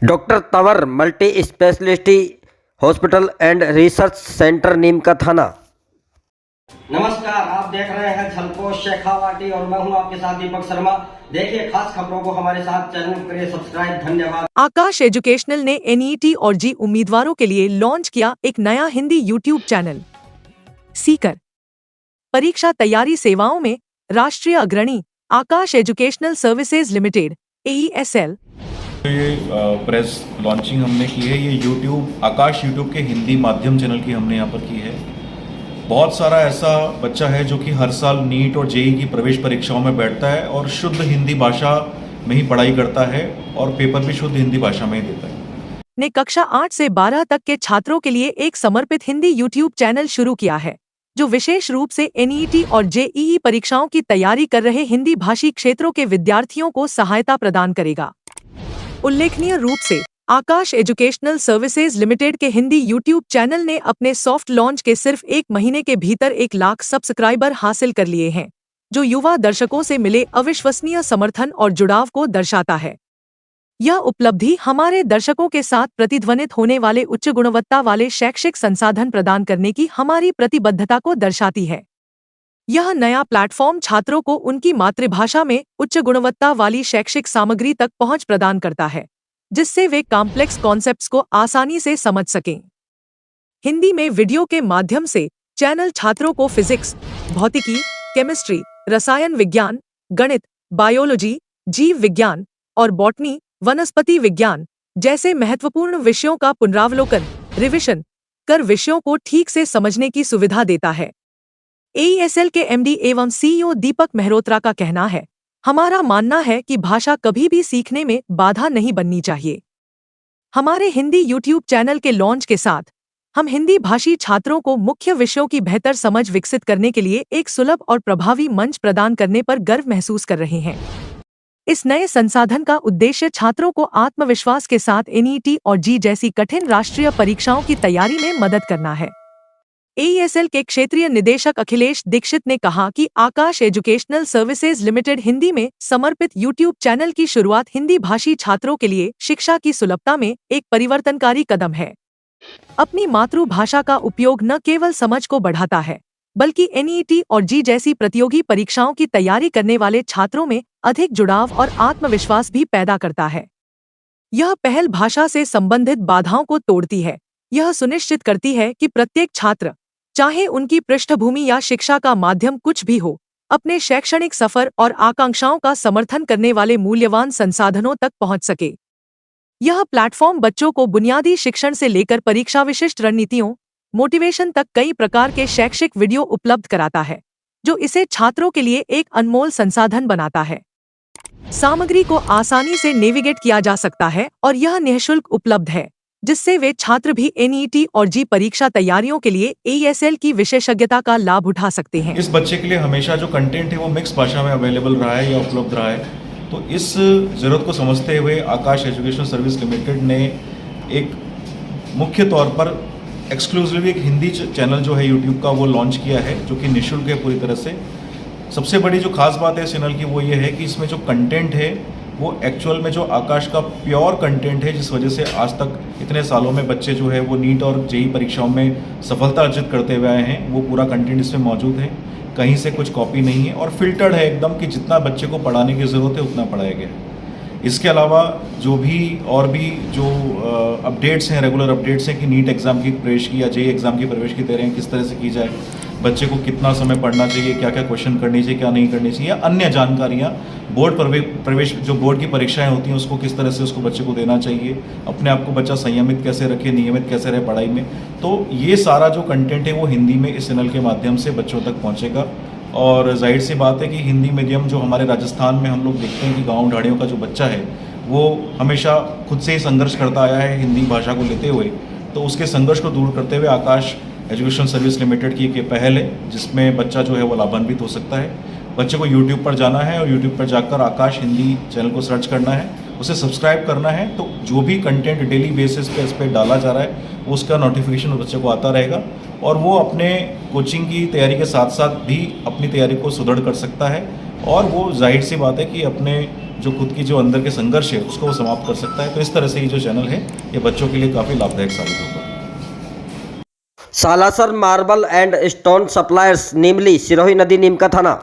Doctor Tanwar multi speciality hospital and research centre Neem Ka Thana. नमस्कार, आप देख रहे हैं झलकोश शेखावाटी और मैं हूं आपके साथ दीपक शर्मा। देखिए खास खबरों को हमारे साथ चैनल करिए सब्सक्राइब। धन्यवाद। आकाश एजुकेशनल ने एनईटी और जी उम्मीदवारों के लिए लॉन्च किया एक नया हिंदी यूट्यूब चैनल। सीकर परीक्षा तैयारी सेवाओं में राष्ट्रीय अग्रणी आकाश एजुकेशनल सर्विसेज लिमिटेड AESL ये प्रेस लॉन्चिंग हमने की है। ये यूट्यूब आकाश यूट्यूब के हिंदी माध्यम चैनल की हमने यहाँ पर की है। बहुत सारा ऐसा बच्चा है जो कि हर साल नीट और जेईई की प्रवेश परीक्षाओं में बैठता है और शुद्ध हिंदी भाषा में ही पढ़ाई करता है और पेपर भी शुद्ध हिंदी भाषा में ही देता है। ने कक्षा 8 से 12 तक के छात्रों के लिए एक समर्पित हिंदी यूट्यूब चैनल शुरू किया है, जो विशेष रूप से एनईटी और जेईई परीक्षाओं की तैयारी कर रहे हिंदी भाषी क्षेत्रों के विद्यार्थियों को सहायता प्रदान करेगा। उल्लेखनीय रूप से आकाश एजुकेशनल सर्विसेज लिमिटेड के हिंदी यूट्यूब चैनल ने अपने सॉफ्ट लॉन्च के सिर्फ 1 महीने के भीतर 1 लाख सब्सक्राइबर हासिल कर लिए हैं, जो युवा दर्शकों से मिले अविश्वसनीय समर्थन और जुड़ाव को दर्शाता है। यह उपलब्धि हमारे दर्शकों के साथ प्रतिध्वनित होने वाले उच्च गुणवत्ता वाले शैक्षिक संसाधन प्रदान करने की हमारी प्रतिबद्धता को दर्शाती है। यह नया प्लेटफॉर्म छात्रों को उनकी मातृभाषा में उच्च गुणवत्ता वाली शैक्षिक सामग्री तक पहुंच प्रदान करता है, जिससे वे कॉम्प्लेक्स कॉन्सेप्ट्स को आसानी से समझ सकें। हिंदी में वीडियो के माध्यम से चैनल छात्रों को फिजिक्स, भौतिकी, केमिस्ट्री, रसायन विज्ञान, गणित, बायोलॉजी, जीव विज्ञान और बॉटनी, वनस्पति विज्ञान जैसे महत्वपूर्ण विषयों का पुनरावलोकन, रिविजन कर विषयों को ठीक से समझने की सुविधा देता है। AESL के MD एवं CEO दीपक मेहरोत्रा का कहना है, हमारा मानना है कि भाषा कभी भी सीखने में बाधा नहीं बननी चाहिए। हमारे हिंदी YouTube चैनल के लॉन्च के साथ हम हिंदी भाषी छात्रों को मुख्य विषयों की बेहतर समझ विकसित करने के लिए एक सुलभ और प्रभावी मंच प्रदान करने पर गर्व महसूस कर रहे हैं। इस नए संसाधन का उद्देश्य छात्रों को आत्मविश्वास के साथ NET और जी जैसी कठिन राष्ट्रीय परीक्षाओं की तैयारी में मदद करना है। AESL के क्षेत्रीय निदेशक अखिलेश दीक्षित ने कहा कि आकाश एजुकेशनल सर्विसेज लिमिटेड हिंदी में समर्पित यूट्यूब चैनल की शुरुआत हिंदी भाषी छात्रों के लिए शिक्षा की सुलभता में एक परिवर्तनकारी कदम है। अपनी मातृभाषा का उपयोग न केवल समझ को बढ़ाता है, बल्कि NET और जी जैसी प्रतियोगी परीक्षाओं की तैयारी करने वाले छात्रों में अधिक जुड़ाव और आत्मविश्वास भी पैदा करता है। यह पहल भाषा से संबंधित बाधाओं को तोड़ती है। यह सुनिश्चित करती है कि प्रत्येक छात्र, चाहे उनकी पृष्ठभूमि या शिक्षा का माध्यम कुछ भी हो, अपने शैक्षणिक सफर और आकांक्षाओं का समर्थन करने वाले मूल्यवान संसाधनों तक पहुंच सके। यह प्लेटफॉर्म बच्चों को बुनियादी शिक्षण से लेकर परीक्षा विशिष्ट रणनीतियों, मोटिवेशन तक कई प्रकार के शैक्षिक वीडियो उपलब्ध कराता है, जो इसे छात्रों के लिए एक अनमोल संसाधन बनाता है। सामग्री को आसानी से नेविगेट किया जा सकता है और यह निःशुल्क उपलब्ध है, जिससे वे छात्र भी NET और जी परीक्षा तैयारियों के लिए AESL की विशेषज्ञता का लाभ उठा सकते हैं। इस बच्चे के लिए हमेशा जो कंटेंट है वो मिक्स भाषा में अवेलेबल रहा है या उपलब्ध रहा है, तो इस ज़रूरत को समझते हुए आकाश एजुकेशन सर्विस लिमिटेड ने एक मुख्य तौर पर एक्सक्लूसिवली एक हिंदी चैनल जो है यूट्यूब का वो लॉन्च किया है, जो कि निःशुल्क है पूरी तरह से। सबसे बड़ी जो खास बात है इस चैनल की वो ये है कि इसमें जो कंटेंट है वो एक्चुअल में जो आकाश का प्योर कंटेंट है, जिस वजह से आज तक इतने सालों में बच्चे जो है वो नीट और जेईई परीक्षाओं में सफलता अर्जित करते हुए आए हैं, वो पूरा कंटेंट इसमें मौजूद है। कहीं से कुछ कॉपी नहीं है और फिल्टर्ड है एकदम कि जितना बच्चे को पढ़ाने की ज़रूरत है उतना पढ़ाया गया है। इसके अलावा जो भी और भी जो अपडेट्स हैं, रेगुलर अपडेट्स हैं कि नीट एग्ज़ाम की प्रवेश की या जेईई एग्ज़ाम की प्रवेश की तैयारियाँ किस तरह से की जाए, बच्चे को कितना समय पढ़ना चाहिए, क्या क्या क्वेश्चन करनी चाहिए, क्या नहीं करनी चाहिए, अन्य जानकारियाँ, बोर्ड प्रवेश जो बोर्ड की परीक्षाएं होती हैं उसको किस तरह से उसको बच्चे को देना चाहिए, अपने आप को बच्चा संयमित कैसे रखे, नियमित कैसे रहे पढ़ाई में, तो ये सारा जो कंटेंट है वो हिंदी में इस चैनल के माध्यम से बच्चों तक पहुँचेगा। और जाहिर सी बात है कि हिंदी मीडियम जो हमारे राजस्थान में हम लोग देखते हैं कि गाँव ढाड़ियों का जो बच्चा है वो हमेशा खुद से ही संघर्ष करता आया है हिंदी भाषा को लेते हुए, तो उसके संघर्ष को दूर करते हुए आकाश एजुकेशन सर्विस लिमिटेड की एक पहल है, जिसमें बच्चा जो है वो लाभान्वित हो सकता है। बच्चे को यूट्यूब पर जाना है और यूट्यूब पर जाकर आकाश हिंदी चैनल को सर्च करना है, उसे सब्सक्राइब करना है, तो जो भी कंटेंट डेली बेसिस पे इस पर डाला जा रहा है उसका नोटिफिकेशन बच्चे को आता रहेगा और वो अपने कोचिंग की तैयारी के साथ साथ भी अपनी तैयारी को सुदृढ़ कर सकता है। और वो जाहिर सी बात है कि अपने जो खुद की जो अंदर के संघर्ष है उसको वो समाप्त कर सकता है। तो इस तरह से ये जो चैनल है ये बच्चों के लिए काफ़ी लाभदायक साबित होगा। Salasar marble and stone suppliers, Neemli, Sirohi नदी, नीम का थाना।